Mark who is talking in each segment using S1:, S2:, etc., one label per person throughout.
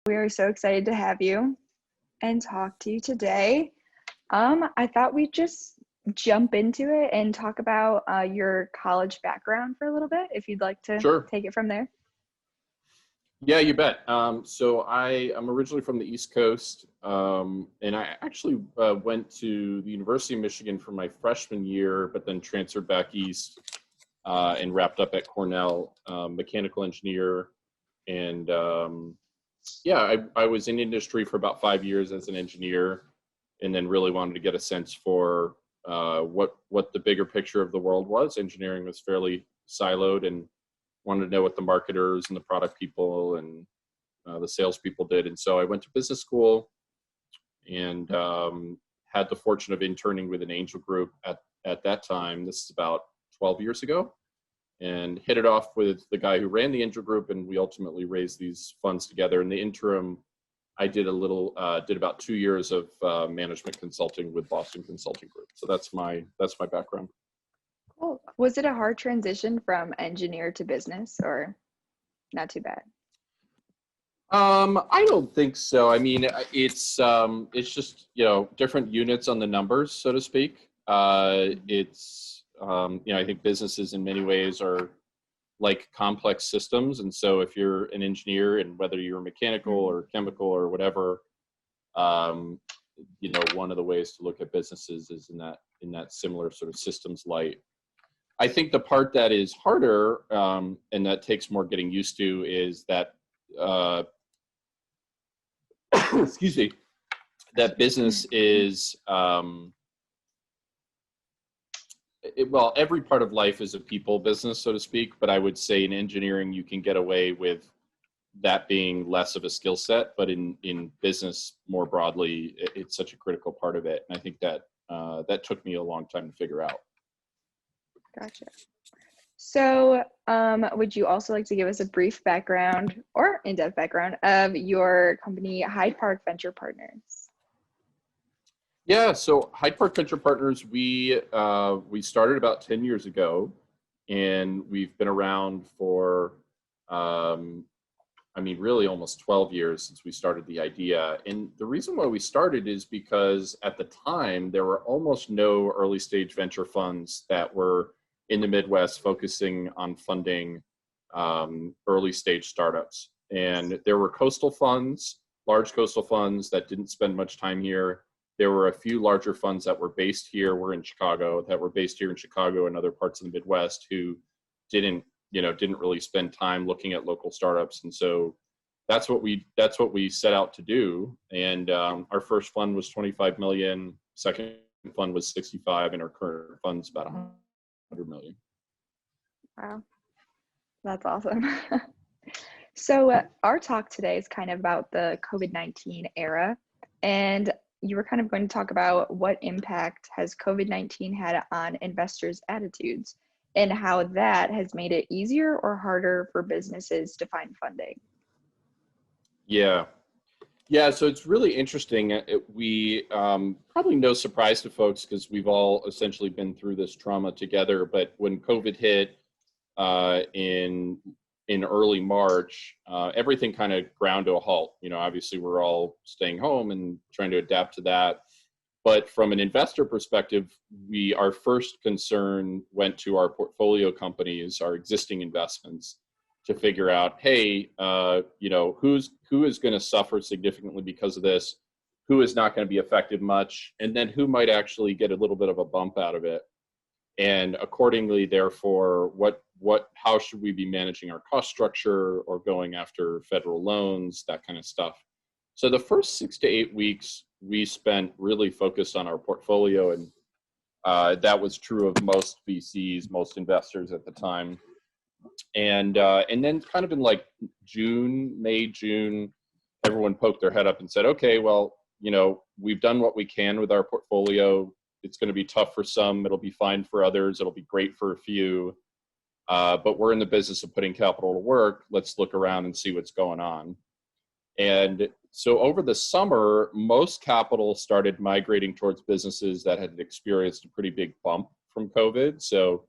S1: We are so excited to have you and talk to you today. I thought we'd just jump into it and talk about your college background for a little bit, if you'd like to
S2: Sure.
S1: take it from there.
S2: Yeah, you bet. So I am originally from the East Coast, and I actually went to the University of Michigan for my freshman year, but then transferred back east and wrapped up at Cornell, mechanical engineer. And I was in industry for about 5 years as an engineer, and then really wanted to get a sense for what the bigger picture of the world was. Engineering was fairly siloed, and wanted to know what the marketers and the product people and the salespeople did. And so I went to business school and had the fortune of interning with an angel group at that time. This is about 12 years ago, and hit it off with the guy who ran the angel group. And we ultimately raised these funds together. In the interim, I did about 2 years of management consulting with Boston Consulting Group. So that's my background.
S1: Cool. Was it a hard transition from engineer to business, or not too bad?
S2: I don't think so. I mean, it's just, different units on the numbers, so to speak. I think businesses in many ways are like complex systems. And so if you're an engineer, and whether you're mechanical or chemical or whatever, one of the ways to look at businesses is in that similar sort of systems light. I think the part that is harder and that takes more getting used to is that, excuse me, that business is, every part of life is a people business, so to speak, but I would say in engineering, you can get away with that being less of a skill set, but in business more broadly, it's such a critical part of it. And I think that that took me a long time to figure out.
S1: Gotcha. So would you also like to give us a brief background or in-depth background of your company, Hyde Park Venture Partners?
S2: Yeah, so Hyde Park Venture Partners, we started about 10 years ago, and we've been around for, really almost 12 years since we started the idea. And the reason why we started is because at the time, there were almost no early stage venture funds that were in the Midwest focusing on funding early stage startups. And there were coastal funds, large coastal funds that didn't spend much time here. There were a few larger funds that were based here. We're in Chicago, that were based here in Chicago and other parts of the Midwest, who didn't really spend time looking at local startups. And so that's what we set out to do. And our first fund was 25 million, second fund was 65, and our current fund's about 100 million.
S1: Wow, that's awesome. So our talk today is kind of about the COVID-19 era, and you were kind of going to talk about what impact has COVID-19 had on investors' attitudes and how that has made it easier or harder for businesses to find funding.
S2: Yeah, so it's really interesting. We probably no surprise to folks, because we've all essentially been through this trauma together. But when COVID hit in early March, everything kind of ground to a halt. Obviously we're all staying home and trying to adapt to that. But from an investor perspective, our first concern went to our portfolio companies, our existing investments, to figure out, hey, who is going to suffer significantly because of this, who is not going to be affected much, and then who might actually get a little bit of a bump out of it. And accordingly, therefore, how should we be managing our cost structure or going after federal loans, that kind of stuff. So the first 6 to 8 weeks, we spent really focused on our portfolio, and that was true of most VCs, most investors at the time. And then kind of in like May, June, everyone poked their head up and said, okay, well, we've done what we can with our portfolio. It's going to be tough for some. It'll be fine for others. It'll be great for a few. But we're in the business of putting capital to work. Let's look around and see what's going on. And so over the summer, most capital started migrating towards businesses that had experienced a pretty big bump from COVID. So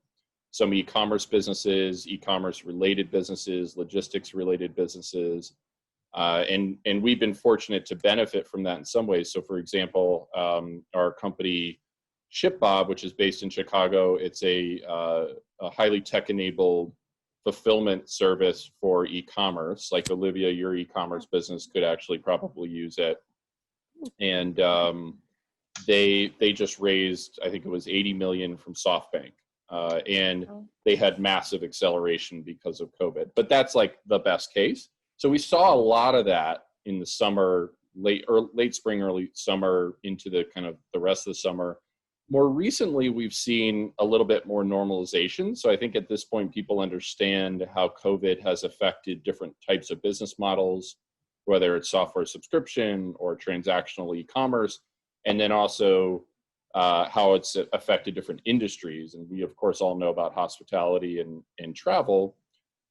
S2: some e-commerce businesses, e-commerce related businesses, logistics related businesses. And we've been fortunate to benefit from that in some ways. So, for example, our company ShipBob, which is based in Chicago, it's a highly tech-enabled fulfillment service for e-commerce. Like Olivia, your e-commerce business could actually probably use it. And they just raised, I think it was 80 million from SoftBank, and they had massive acceleration because of COVID. But that's like the best case. So we saw a lot of that in the summer, late spring, early summer, into the kind of the rest of the summer. More recently, we've seen a little bit more normalization. So I think at this point, people understand how COVID has affected different types of business models, whether it's software subscription or transactional e-commerce, and then also how it's affected different industries. And we, of course, all know about hospitality and travel.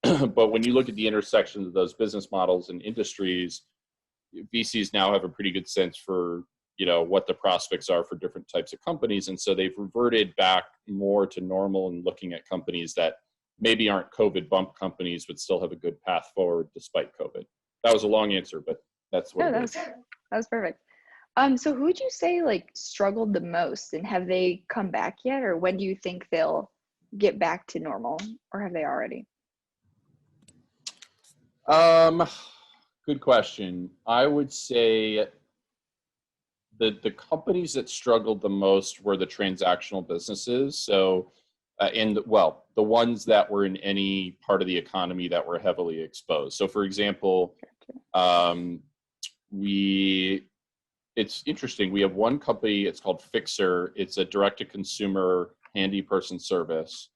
S2: But when you look at the intersections of those business models and industries, VCs now have a pretty good sense for, what the prospects are for different types of companies. And so they've reverted back more to normal and looking at companies that maybe aren't COVID bump companies, but still have a good path forward despite COVID. That was a long answer, but that's what it is.
S1: That was perfect. So who would you say like struggled the most, and have they come back yet, or when do you think they'll get back to normal, or have they already?
S2: Good question. I would say the companies that struggled the most were the transactional businesses. So, the ones that were in any part of the economy that were heavily exposed. So, for example, it's interesting. We have one company. It's called Fixer. It's a direct-to-consumer handy person service.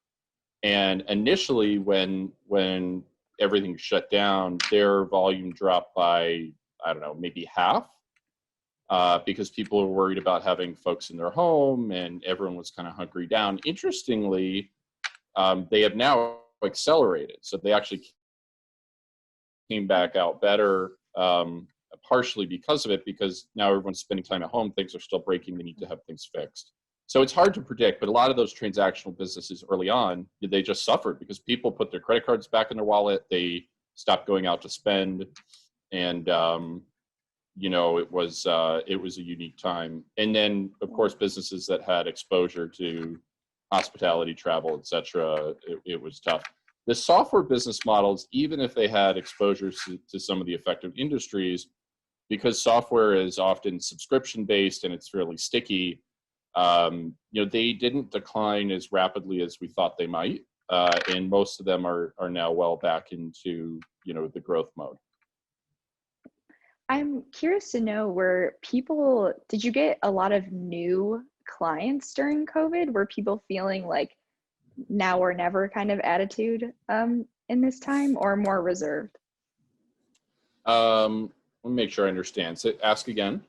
S2: And initially, when everything shut down, their volume dropped by, I don't know, maybe half, because people were worried about having folks in their home and everyone was kind of hunkering down. Interestingly, they have now accelerated. So they actually came back out better, partially because of it, because now everyone's spending time at home, things are still breaking, they need to have things fixed. So it's hard to predict, but a lot of those transactional businesses early on, they just suffered because people put their credit cards back in their wallet, they stopped going out to spend, and it was a unique time. And then, of course, businesses that had exposure to hospitality, travel, etc., it was tough. The software business models, even if they had exposure to some of the affected industries, because software is often subscription-based and it's fairly sticky, they didn't decline as rapidly as we thought they might, and most of them are now well back into the growth mode.
S1: I'm curious to know, did you get a lot of new clients during COVID? Were people feeling like now or never kind of attitude in this time, or more reserved?
S2: Let me make sure I understand. So ask again.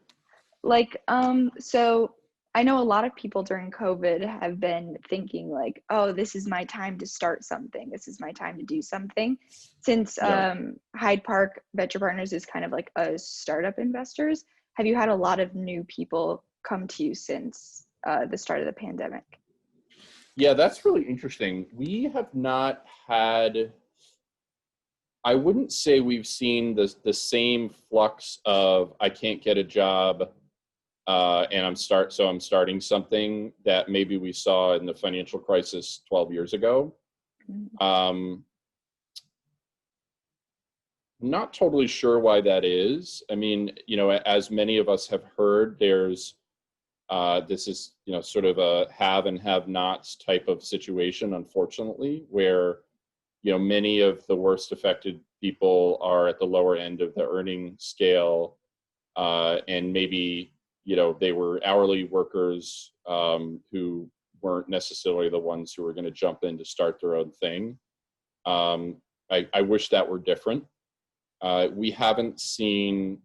S1: So I know a lot of people during COVID have been thinking like, oh, this is my time to start something. This is my time to do something. Since Hyde Park Venture Partners is kind of like a startup investors, have you had a lot of new people come to you since the start of the pandemic?
S2: Yeah, that's really interesting. We have not had, I wouldn't say we've seen the same flux of I can't get a job, and I'm starting something that maybe we saw in the financial crisis 12 years ago. Not totally sure why that is. I mean, as many of us have heard, there's this is sort of a have and have nots type of situation, unfortunately, where many of the worst affected people are at the lower end of the earning scale, and maybe they were hourly workers who weren't necessarily the ones who were going to jump in to start their own thing. I wish that were different. We haven't seen,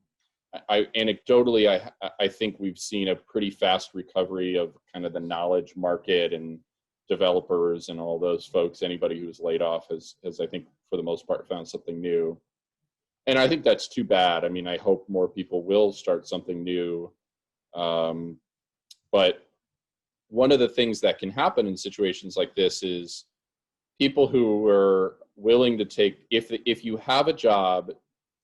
S2: anecdotally, I think we've seen a pretty fast recovery of kind of the knowledge market and developers and all those folks. Anybody who was laid off has I think for the most part found something new. And I think that's too bad. I mean, I hope more people will start something new. But one of the things that can happen in situations like this is people who are willing to take, if you have a job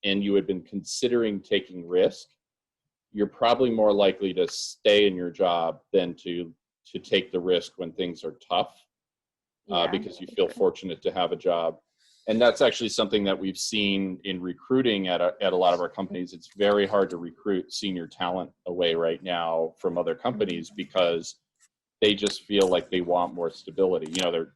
S2: and you had been considering taking risk, you're probably more likely to stay in your job than to take the risk when things are tough, because you feel fortunate to have a job. And that's actually something that we've seen in recruiting at a lot of our companies. It's very hard to recruit senior talent away right now from other companies because they just feel like they want more stability. You know,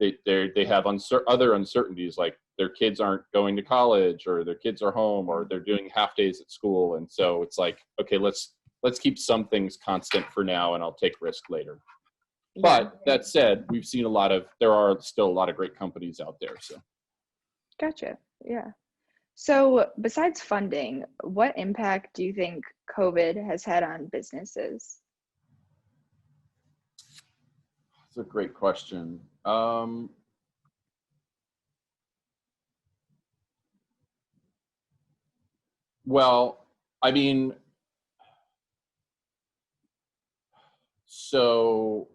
S2: they have other uncertainties, like their kids aren't going to college, or their kids are home, or they're doing half days at school. And so it's like, okay, let's keep some things constant for now, and I'll take risk later. But that said, we've seen there are still a lot of great companies out there. So.
S1: Gotcha. Yeah. So besides funding, what impact do you think COVID has had on businesses?
S2: That's a great question. Well, I mean, so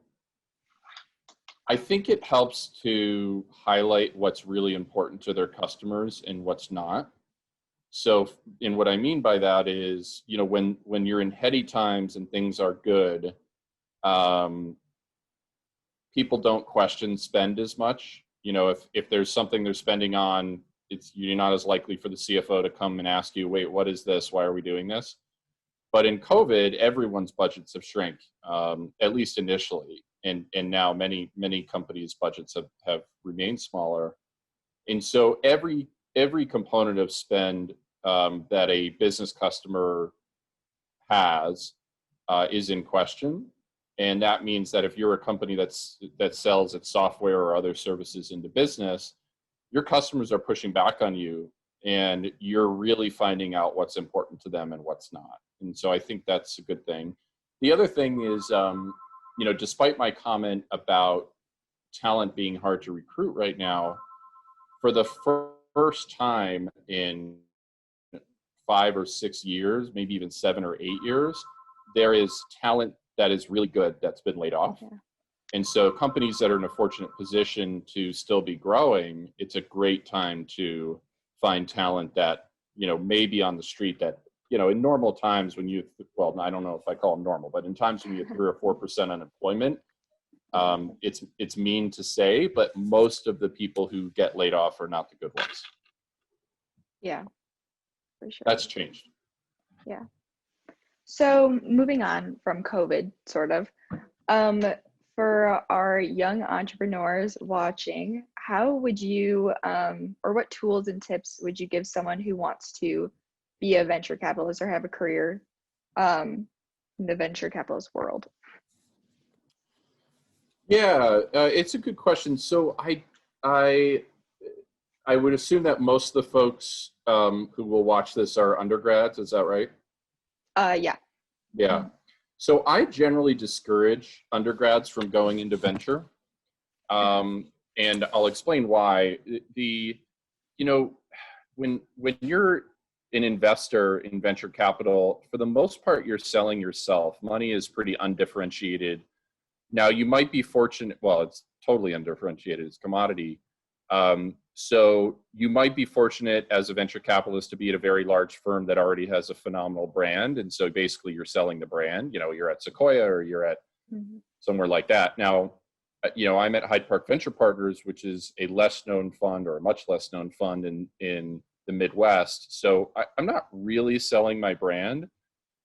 S2: I think it helps to highlight what's really important to their customers and what's not. So, and what I mean by that is, you know, when you're in heady times and things are good, people don't question spend as much. You know, if there's something they're spending on, you're not as likely for the CFO to come and ask you, wait, what is this? Why are we doing this? But in COVID, everyone's budgets have shrank, at least initially. And now many companies' budgets have remained smaller. And so every component of spend that a business customer has is in question. And that means that if you're a company that sells its software or other services into business, your customers are pushing back on you, and you're really finding out what's important to them and what's not. And so I think that's a good thing. The other thing is, you know, despite my comment about talent being hard to recruit right now, for the first time in 5 or 6 years, maybe even 7 or 8 years, there is talent that is really good that's been laid off. Okay. And so companies that are in a fortunate position to still be growing, it's a great time to find talent that, you know, may be on the street that, you know, in normal times when well, I don't know if I call them normal, but in times when you have 3 or 4% unemployment, it's mean to say, but most of the people who get laid off are not the good ones.
S1: Yeah, for sure.
S2: That's changed.
S1: Yeah. So moving on from COVID, sort of, for our young entrepreneurs watching, how would you, or what tools and tips would you give someone who wants to be a venture capitalist or have a career in the venture capitalist world?
S2: Yeah, it's a good question. So I would assume that most of the folks who will watch this are undergrads. Is that right?
S1: Yeah.
S2: Yeah. Mm-hmm. So I generally discourage undergrads from going into venture, and I'll explain why. You know, when you're an investor in venture capital, for the most part, you're selling yourself. Money is pretty undifferentiated. Now, you might be fortunate. Well, it's totally undifferentiated. It's commodity. So you might be fortunate as a venture capitalist to be at a very large firm that already has a phenomenal brand. And so basically you're selling the brand. You know, you're at Sequoia or you're at somewhere like that. Now, you know, I'm at Hyde Park Venture Partners, which is a less known fund, or a much less known fund in the Midwest. So I'm not really selling my brand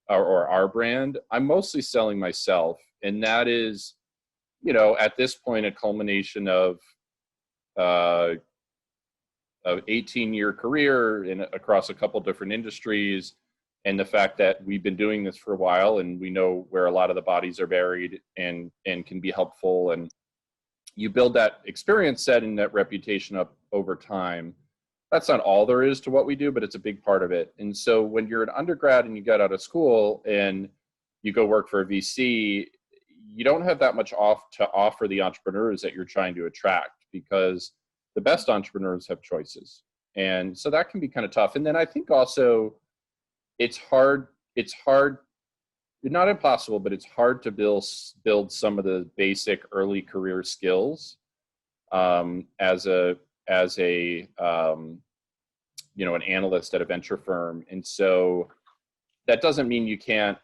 S2: or our brand. I'm mostly selling myself. And that is, you know, at this point, a culmination of 18-year career across a couple different industries, and the fact that we've been doing this for a while and we know where a lot of the bodies are buried and can be helpful. And you build that experience set and that reputation up over time. That's not all there is to what we do, but it's a big part of it. And so when you're an undergrad and you get out of school and you go work for a VC, you don't have that much to offer the entrepreneurs that you're trying to attract, because the best entrepreneurs have choices. And so that can be kind of tough. And then I think also it's hard, not impossible, but it's hard to build some of the basic early career skills as a an analyst at a venture firm. And so that doesn't mean you can't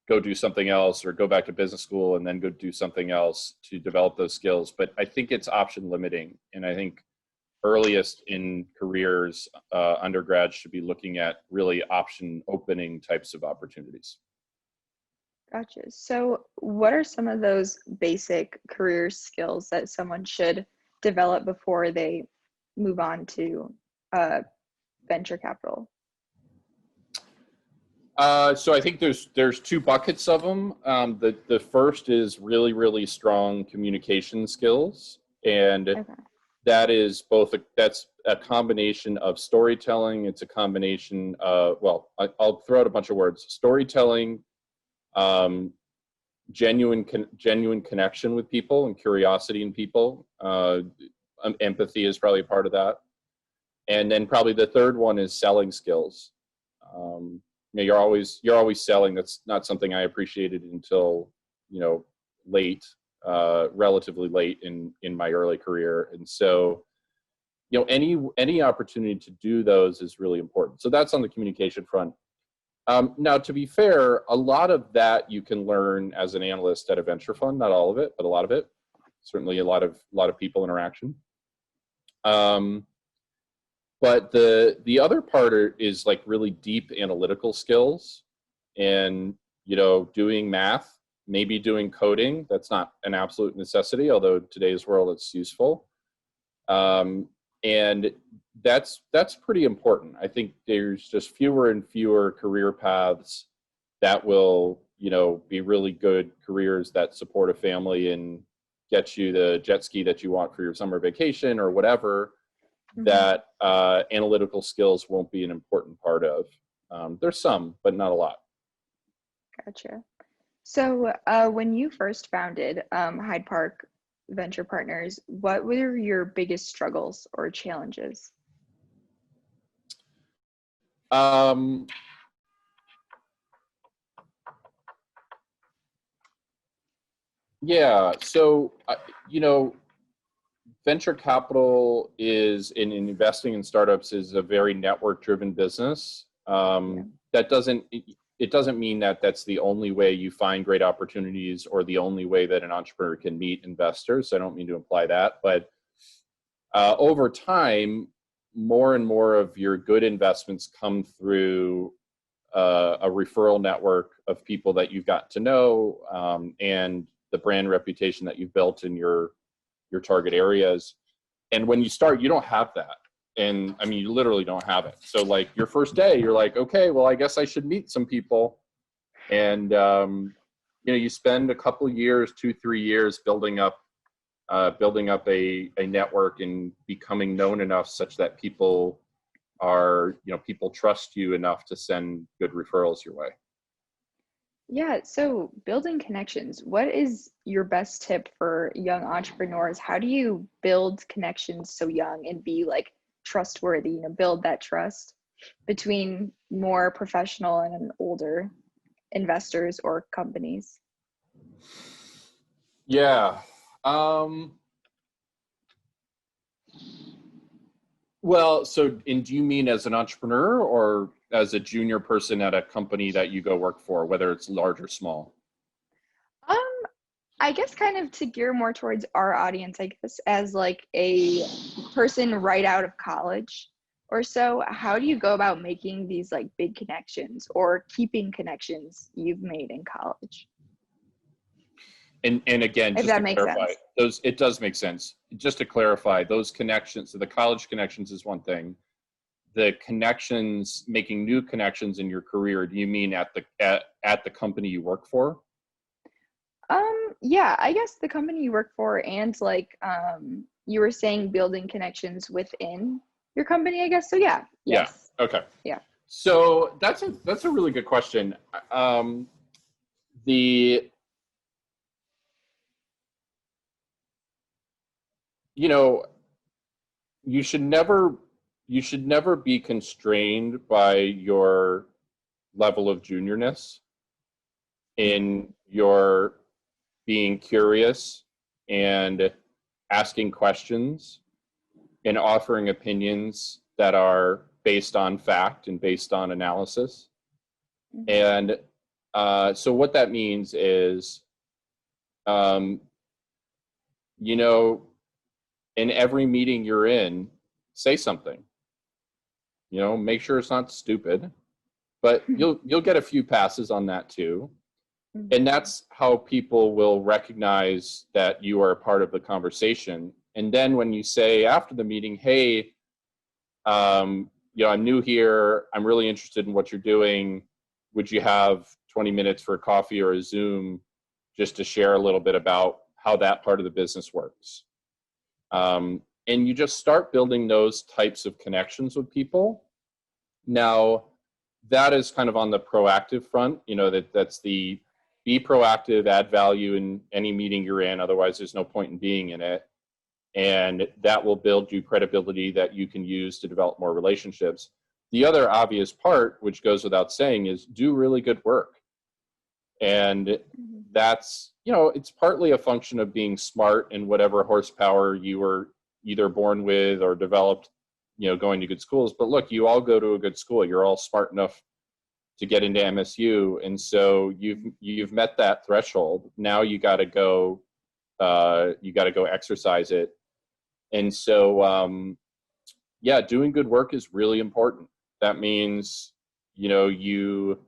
S2: go do something else or go back to business school and then go do something else to develop those skills. But I think it's option limiting. And I think earliest in careers, undergrads should be looking at really option opening types of opportunities.
S1: Gotcha. So, what are some of those basic career skills that someone should develop before they move on to venture capital?
S2: So I think there's two buckets of them. The first is really, really strong communication skills, and
S1: Okay.
S2: that is that's a combination of storytelling. It's a combination of, well, I'll throw out a bunch of words: storytelling, genuine connection with people and curiosity in people. Empathy is probably a part of that, and then probably the third one is selling skills. You're always selling. That's not something I appreciated until late, relatively late in my early career, and so any opportunity to do those is really important. So that's on the communication front. Now, to be fair, a lot of that you can learn as an analyst at a venture fund. Not all of it, but a lot of it. Certainly, a lot of people interaction. But the other part is like really deep analytical skills, and doing math, maybe doing coding. That's not an absolute necessity, although in today's world it's useful. And that's pretty important. I think there's just fewer and fewer career paths that will be really good careers that support a family and get you the jet ski that you want for your summer vacation or whatever. That analytical skills won't be an important part of. There's some, but not a lot.
S1: Gotcha. So when you first founded Hyde Park Venture Partners, what were your biggest struggles or challenges?
S2: Yeah, so venture capital is in investing in startups is a very network-driven business. That doesn't mean that that's the only way you find great opportunities or the only way that an entrepreneur can meet investors. I don't mean to imply that, but over time, more and more of your good investments come through a referral network of people that you've got to know, and the brand reputation that you've built in your target areas. And when you start, you don't have that. And I mean, you literally don't have it. So like your first day, you're like, okay, well, I guess I should meet some people. And, you spend a couple years, 2-3 years building up a network and becoming known enough such that people trust you enough to send good referrals your way.
S1: Yeah, so building connections, what is your best tip for young entrepreneurs? How do you build connections so young and be like trustworthy, build that trust between more professional and older investors or companies?
S2: Yeah. Well, so, and do you mean as an entrepreneur or as a junior person at a company that you go work for, whether it's large or small?
S1: Um, I guess kind of to gear more towards our audience, I guess, as like a person right out of college or so, how do you go about making these like big connections or keeping connections you've made in college?
S2: And again,
S1: If
S2: just
S1: that
S2: to
S1: makes
S2: clarify,
S1: sense.
S2: it does make sense. Just to clarify, those connections, so the college connections is one thing. The connections, making new connections in your career, do you mean at the company you work for?
S1: Yeah, I guess the company you work for and like you were saying building connections within your company, I guess. So yeah, yes.
S2: Yeah. Okay.
S1: Yeah.
S2: So that's a really good question. The you should never be constrained by your level of juniorness in your being curious and asking questions and offering opinions that are based on fact and based on analysis.
S1: Mhm.
S2: And so what that means is, um, you know, in every meeting you're in, say something. You know, make sure it's not stupid, but you'll get a few passes on that too. And
S1: Mhm.
S2: that's how people will recognize that you are a part of the conversation. And then when you say after the meeting, hey, I'm new here. I'm really interested in what you're doing. Would you have 20 minutes for a coffee or a Zoom just to share a little bit about how that part of the business works? And you just start building those types of connections with people. Now, that is kind of on the proactive front. That's the be proactive, add value in any meeting you're in. Otherwise, there's no point in being in it. And that will build you credibility that you can use to develop more relationships. The other obvious part, which goes without saying, is do really good work. And
S1: Mhm.
S2: that's, it's partly a function of being smart in whatever horsepower you were either born with or developed, going to good schools. But look, you all go to a good school. You're all smart enough to get into MSU. And so you've met that threshold. Now you got to go, exercise it. And so, yeah, doing good work is really important. That means, you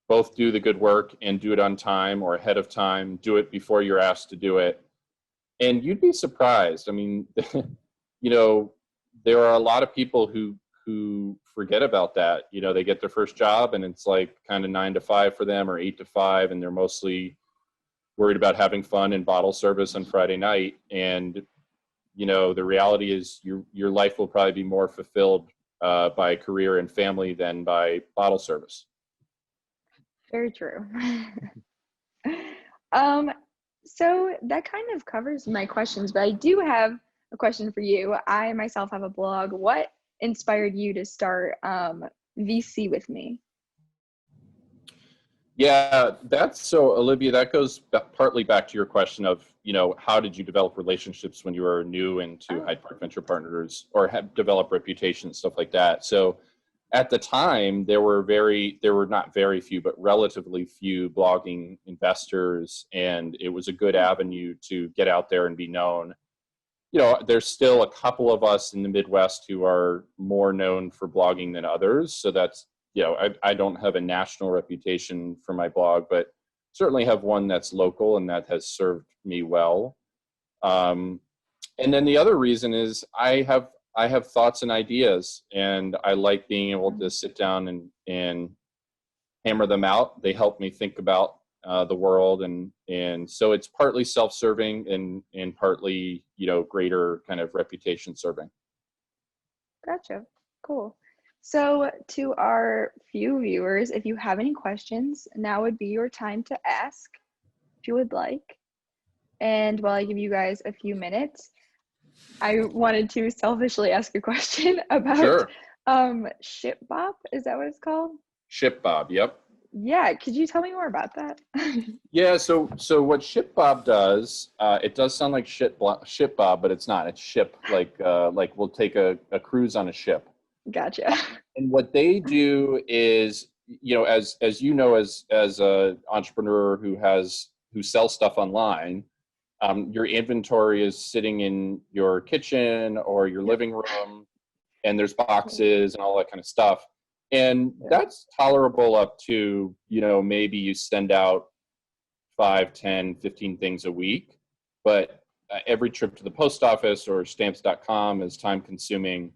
S2: both do the good work and do it on time or ahead of time, do it before you're asked to do it. And you'd be surprised. I mean, you know, there are a lot of people who forget about that. They get their first job and it's like kind of 9 to 5 for them or 8 to 5, and they're mostly worried about having fun and bottle service on Friday night. And the reality is your life will probably be more fulfilled by career and family than by bottle service.
S1: Very true. Um, so that kind of covers my questions, but I do have a question for you. I myself have a blog. What inspired you to start VC with me?
S2: Yeah, that's so, Olivia, that goes partly back to your question of, how did you develop relationships when you were new into
S1: Oh,
S2: Hyde Park Venture Partners or have developed reputation, stuff like that. So at the time, there were not very few, but relatively few blogging investors, and it was a good avenue to get out there and be known. There's still a couple of us in the Midwest who are more known for blogging than others. So that's, I don't have a national reputation for my blog, but certainly have one that's local and that has served me well. Um, and then the other reason is I have thoughts and ideas, and I like being able to sit down and hammer them out. They help me think about the world, and so it's partly self-serving and partly greater kind of reputation serving.
S1: gotcha. Cool. So, to our few viewers, if you have any questions, now would be your time to ask if you would like. And while I give you guys a few minutes, I wanted to selfishly ask a question about
S2: Sure.
S1: ShipBop. Is that what it's called?
S2: Ship Bob. Yep.
S1: Yeah, could you tell me more about that?
S2: Yeah. So what Ship Bob does, it does sound like Ship Bob, but it's not. It's ship like we'll take a cruise on a ship.
S1: Gotcha.
S2: And what they do is, as you know, as a entrepreneur who sells stuff online, your inventory is sitting in your kitchen or your
S1: Yep.
S2: living room, and there's boxes and all that kind of stuff. And
S1: Yeah.
S2: that's tolerable up to, maybe you send out 5, 10, 15 things a week. But every trip to the post office or stamps.com is time consuming.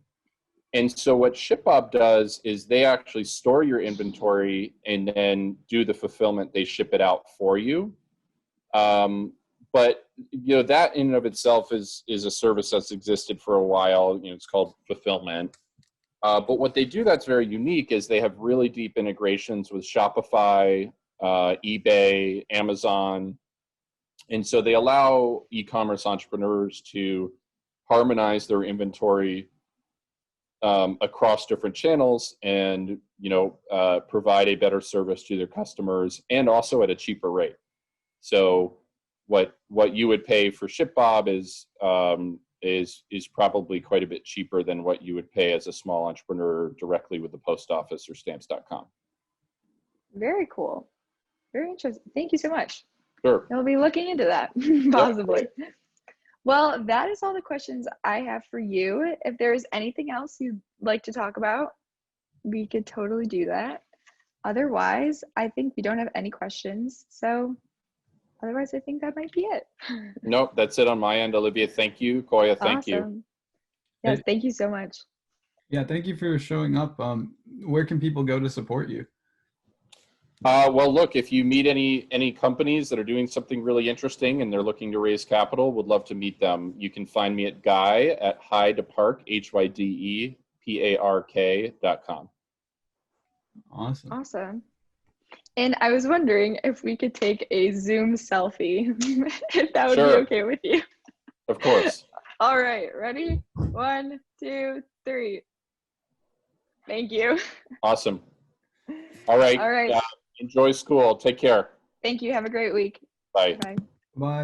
S2: And so what ShipBob does is they actually store your inventory and then do the fulfillment. They ship it out for you. But that in and of itself is a service that's existed for a while. It's called fulfillment. But what they do that's very unique is they have really deep integrations with Shopify, eBay, Amazon, and so they allow e-commerce entrepreneurs to harmonize their inventory across different channels and provide a better service to their customers and also at a cheaper rate. So what you would pay for ShipBob is probably quite a bit cheaper than what you would pay as a small entrepreneur directly with the post office or stamps.com.
S1: Very cool. Very interesting. Thank you so much.
S2: Sure.
S1: I'll be looking into that, possibly. Well, that is all the questions I have for you. If there's anything else you'd like to talk about, we could totally do that. Otherwise, I think we don't have any questions. So otherwise, I think that might be it.
S2: Nope, that's it on my end, Olivia. Thank you. Koya, thank you.
S1: Awesome. Yes, thank you so much.
S3: Yeah, thank you for showing up. Where can people go to support you?
S2: Well, look, if you meet any companies that are doing something really interesting and they're looking to raise capital, would love to meet them. You can find me at Hydepark, HYDEPARK.com.
S3: Awesome.
S1: Awesome. And I was wondering if we could take a Zoom selfie, if that would be okay with you.
S2: Of course.
S1: All right, ready? 1, 2, 3. Thank you.
S2: Awesome. All right.
S1: All right.
S2: Enjoy school. Take care.
S1: Thank you. Have a great week.
S2: Bye.
S1: Bye.
S3: Bye.